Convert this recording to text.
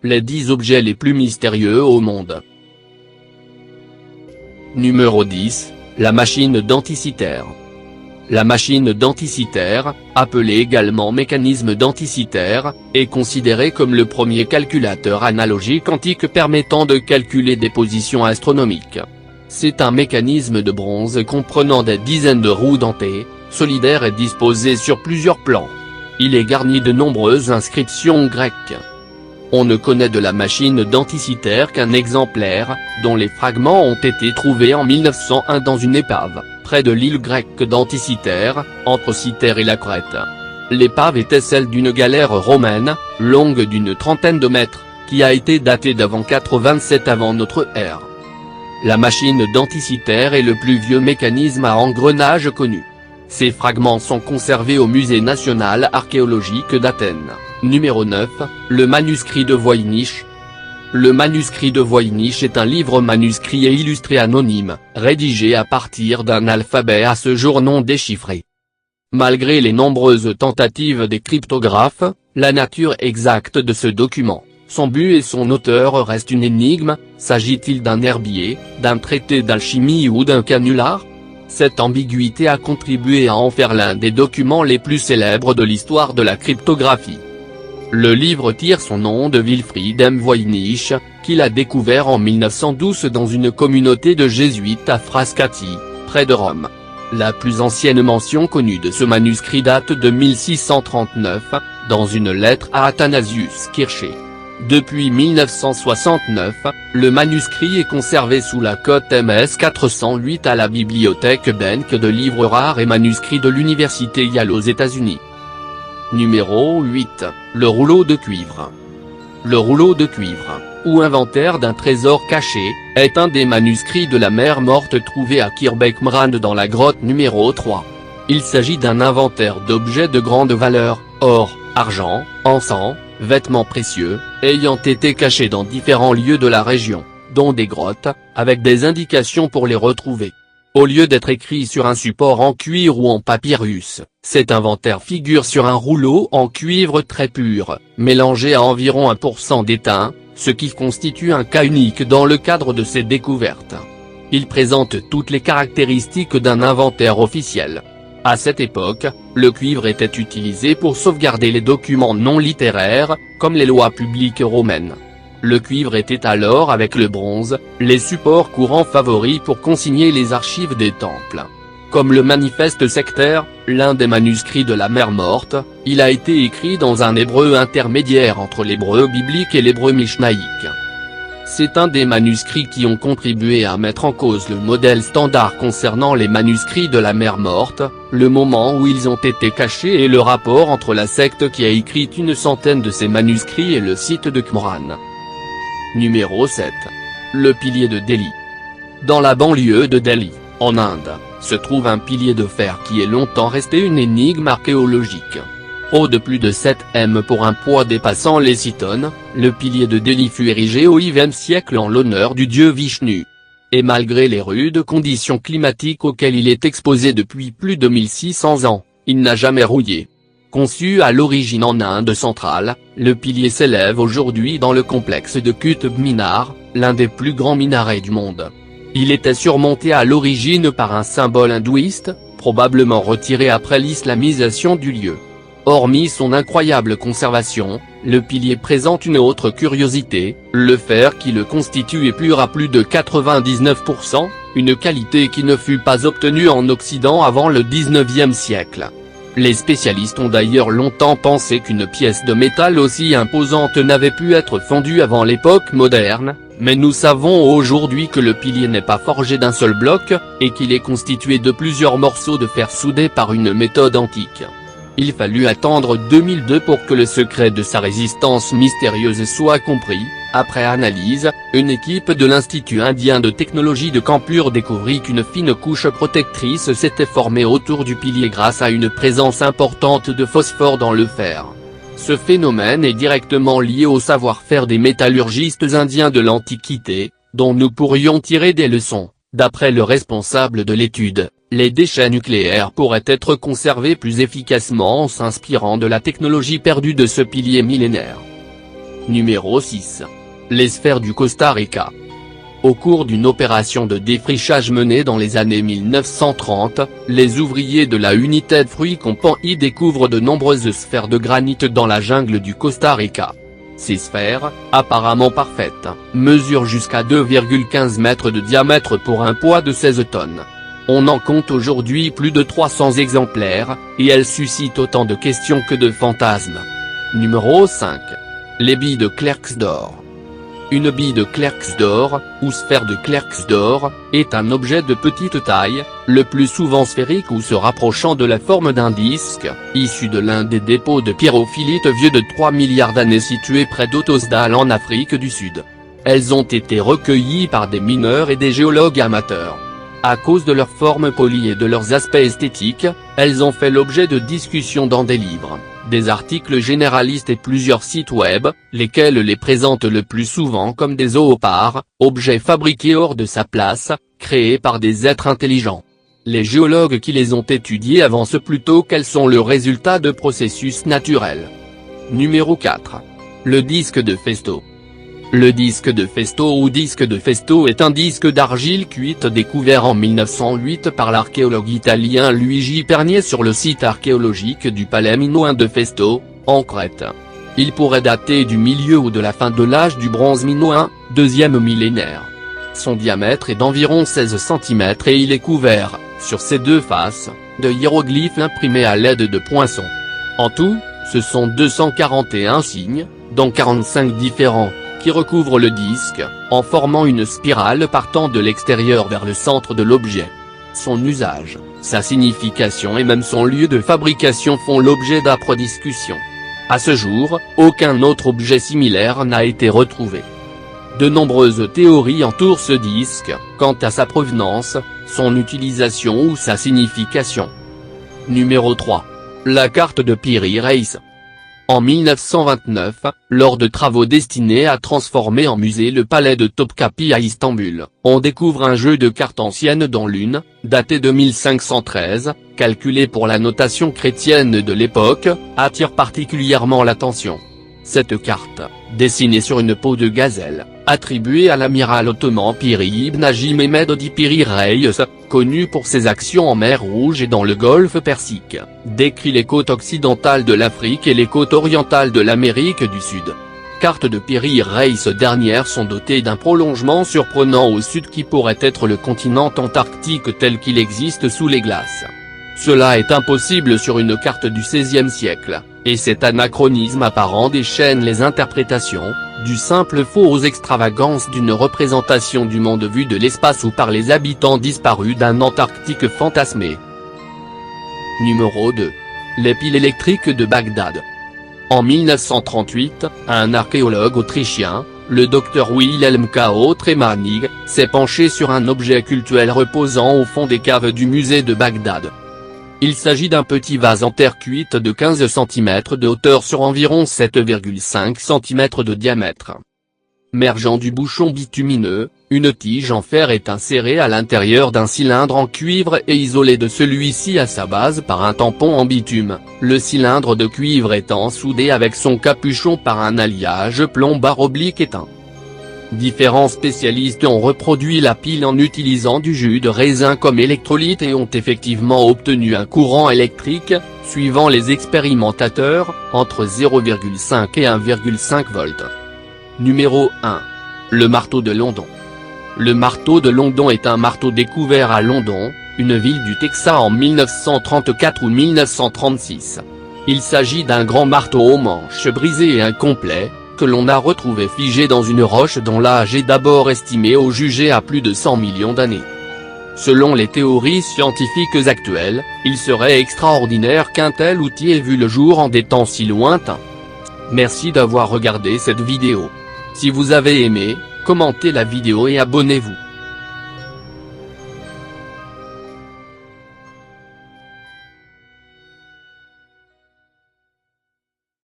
les 10 objets les plus mystérieux au monde. Numéro 10, la machine denticitaire. La machine denticitaire, appelée également mécanisme denticitaire, est considérée comme le premier calculateur analogique antique permettant de calculer des positions astronomiques. C'est un mécanisme de bronze comprenant des dizaines de roues dentées, solidaires et disposées sur plusieurs plans. Il est garni de nombreuses inscriptions grecques. On ne connaît de la machine denticitaire qu'un exemplaire, dont les fragments ont été trouvés en 1901 dans une épave, près de l'île grecque d'Anticitère, entre Cythère et la Crète. L'épave était celle d'une galère romaine, longue d'une trentaine de mètres, qui a été datée d'avant 87 avant notre ère. La machine denticitaire est le plus vieux mécanisme à engrenage connu. Ces fragments sont conservés au Musée national archéologique d'Athènes. Numéro 9, le manuscrit de Voynich. Le manuscrit de Voynich est un livre manuscrit et illustré anonyme, rédigé à partir d'un alphabet à ce jour non déchiffré. Malgré les nombreuses tentatives des cryptographes, la nature exacte de ce document, son but et son auteur restent une énigme. S'agit-il d'un herbier, d'un traité d'alchimie ou d'un canular ? Cette ambiguïté a contribué à en faire l'un des documents les plus célèbres de l'histoire de la cryptographie. Le livre tire son nom de Wilfrid M. Voynich, qu'il a découvert en 1912 dans une communauté de jésuites à Frascati, près de Rome. La plus ancienne mention connue de ce manuscrit date de 1639, dans une lettre à Athanasius Kircher. Depuis 1969, le manuscrit est conservé sous la cote MS 408 à la bibliothèque Bank de livres rares et manuscrits de l'université Yale aux États-Unis. Numéro 8, le rouleau de cuivre. Le rouleau de cuivre, ou inventaire d'un trésor caché, est un des manuscrits de la mer morte trouvé à Khirbek-Mran dans la grotte numéro 3. Il s'agit d'un inventaire d'objets de grande valeur, or, argent, encens, vêtements précieux, ayant été cachés dans différents lieux de la région, dont des grottes, avec des indications pour les retrouver. Au lieu d'être écrit sur un support en cuir ou en papyrus, cet inventaire figure sur un rouleau en cuivre très pur, mélangé à environ 1% d'étain, ce qui constitue un cas unique dans le cadre de ces découvertes. Il présente toutes les caractéristiques d'un inventaire officiel. À cette époque, le cuivre était utilisé pour sauvegarder les documents non littéraires, comme les lois publiques romaines. Le cuivre était alors avec le bronze, les supports courants favoris pour consigner les archives des temples. Comme le manifeste sectaire, l'un des manuscrits de la mer morte, il a été écrit dans un hébreu intermédiaire entre l'hébreu biblique et l'hébreu mishnaïque. C'est un des manuscrits qui ont contribué à mettre en cause le modèle standard concernant les manuscrits de la mer morte, le moment où ils ont été cachés et le rapport entre la secte qui a écrit une centaine de ces manuscrits et le site de Qumran. Numéro 7. Le pilier de Delhi. Dans la banlieue de Delhi, en Inde, se trouve un pilier de fer qui est longtemps resté une énigme archéologique. Haut de plus de 7 m pour un poids dépassant les 6 tonnes, le pilier de Delhi fut érigé au IVe siècle en l'honneur du dieu Vishnu. Et malgré les rudes conditions climatiques auxquelles il est exposé depuis plus de 1600 ans, il n'a jamais rouillé. Conçu à l'origine en Inde centrale, le pilier s'élève aujourd'hui dans le complexe de Qutb Minar, l'un des plus grands minarets du monde. Il était surmonté à l'origine par un symbole hindouiste, probablement retiré après l'islamisation du lieu. Hormis son incroyable conservation, le pilier présente une autre curiosité, le fer qui le constitue est pur à plus de 99%, une qualité qui ne fut pas obtenue en Occident avant le 19e siècle. Les spécialistes ont d'ailleurs longtemps pensé qu'une pièce de métal aussi imposante n'avait pu être fondue avant l'époque moderne, mais nous savons aujourd'hui que le pilier n'est pas forgé d'un seul bloc, et qu'il est constitué de plusieurs morceaux de fer soudés par une méthode antique. Il fallut attendre 2002 pour que le secret de sa résistance mystérieuse soit compris. Après analyse, une équipe de l'Institut indien de technologie de Kanpur découvrit qu'une fine couche protectrice s'était formée autour du pilier grâce à une présence importante de phosphore dans le fer. Ce phénomène est directement lié au savoir-faire des métallurgistes indiens de l'Antiquité, dont nous pourrions tirer des leçons. D'après le responsable de l'étude, les déchets nucléaires pourraient être conservés plus efficacement en s'inspirant de la technologie perdue de ce pilier millénaire. Numéro 6. Les sphères du Costa Rica. Au cours d'une opération de défrichage menée dans les années 1930, les ouvriers de la United Fruit Company découvrent de nombreuses sphères de granit dans la jungle du Costa Rica. Ces sphères, apparemment parfaites, mesurent jusqu'à 2,15 mètres de diamètre pour un poids de 16 tonnes. On en compte aujourd'hui plus de 300 exemplaires, et elles suscitent autant de questions que de fantasmes. Numéro 5. Les billes de Klerksdorp. Une bille de Klerksdorp, ou sphère de Klerksdorp, est un objet de petite taille, le plus souvent sphérique ou se rapprochant de la forme d'un disque, issu de l'un des dépôts de pyrophilite vieux de 3 milliards d'années situés près d'Ottosdal en Afrique du Sud. Elles ont été recueillies par des mineurs et des géologues amateurs. À cause de leur forme polie et de leurs aspects esthétiques, elles ont fait l'objet de discussions dans des livres, des articles généralistes et plusieurs sites web, lesquels les présentent le plus souvent comme des zoopares, objets fabriqués hors de sa place, créés par des êtres intelligents. Les géologues qui les ont étudiés avancent plutôt qu'elles sont le résultat de processus naturels. Numéro 4. Le disque de Festo. Le disque de Festo ou disque de Festo est un disque d'argile cuite découvert en 1908 par l'archéologue italien Luigi Pernier sur le site archéologique du palais minoen de Festo, en Crète. Il pourrait dater du milieu ou de la fin de l'âge du bronze minoen, deuxième millénaire. Son diamètre est d'environ 16 cm et il est couvert, sur ses deux faces, de hiéroglyphes imprimés à l'aide de poinçons. En tout, ce sont 241 signes, dont 45 différents, qui recouvre le disque, en formant une spirale partant de l'extérieur vers le centre de l'objet. Son usage, sa signification et même son lieu de fabrication font l'objet d'âpres discussions. À ce jour, aucun autre objet similaire n'a été retrouvé. De nombreuses théories entourent ce disque, quant à sa provenance, son utilisation ou sa signification. Numéro 3. La carte de Piri Reis. En 1929, lors de travaux destinés à transformer en musée le palais de Topkapi à Istanbul, on découvre un jeu de cartes anciennes dont l'une, datée de 1513, calculée pour la notation chrétienne de l'époque, attire particulièrement l'attention. Cette carte, dessinée sur une peau de gazelle, attribuée à l'amiral ottoman Piri ibn Hajji Mehmed Odi Piri Reis, connu pour ses actions en mer Rouge et dans le golfe Persique, décrit les côtes occidentales de l'Afrique et les côtes orientales de l'Amérique du Sud. Cartes de Piri Reis. Ces dernières sont dotées d'un prolongement surprenant au sud qui pourrait être le continent antarctique tel qu'il existe sous les glaces. Cela est impossible sur une carte du XVIe siècle, et cet anachronisme apparent déchaîne les interprétations, du simple faux aux extravagances d'une représentation du monde vu de l'espace ou par les habitants disparus d'un Antarctique fantasmé. Numéro 2. Les piles électriques de Bagdad. En 1938, un archéologue autrichien, le Dr Wilhelm K.O. Tremanig, s'est penché sur un objet cultuel reposant au fond des caves du musée de Bagdad. Il s'agit d'un petit vase en terre cuite de 15 cm de hauteur sur environ 7,5 cm de diamètre. Mergeant du bouchon bitumineux, une tige en fer est insérée à l'intérieur d'un cylindre en cuivre et isolée de celui-ci à sa base par un tampon en bitume, le cylindre de cuivre étant soudé avec son capuchon par un alliage plomb/étain. Différents spécialistes ont reproduit la pile en utilisant du jus de raisin comme électrolyte et ont effectivement obtenu un courant électrique, suivant les expérimentateurs, entre 0,5 et 1,5 volts. Numéro 1. Le marteau de London. Le marteau de London est un marteau découvert à London, une ville du Texas en 1934 ou 1936. Il s'agit d'un grand marteau aux manches brisées et incomplet, que l'on a retrouvé figé dans une roche dont l'âge est d'abord estimé ou jugé à plus de 100 millions d'années. Selon les théories scientifiques actuelles, il serait extraordinaire qu'un tel outil ait vu le jour en des temps si lointains. Merci d'avoir regardé cette vidéo. Si vous avez aimé, commentez la vidéo et abonnez-vous.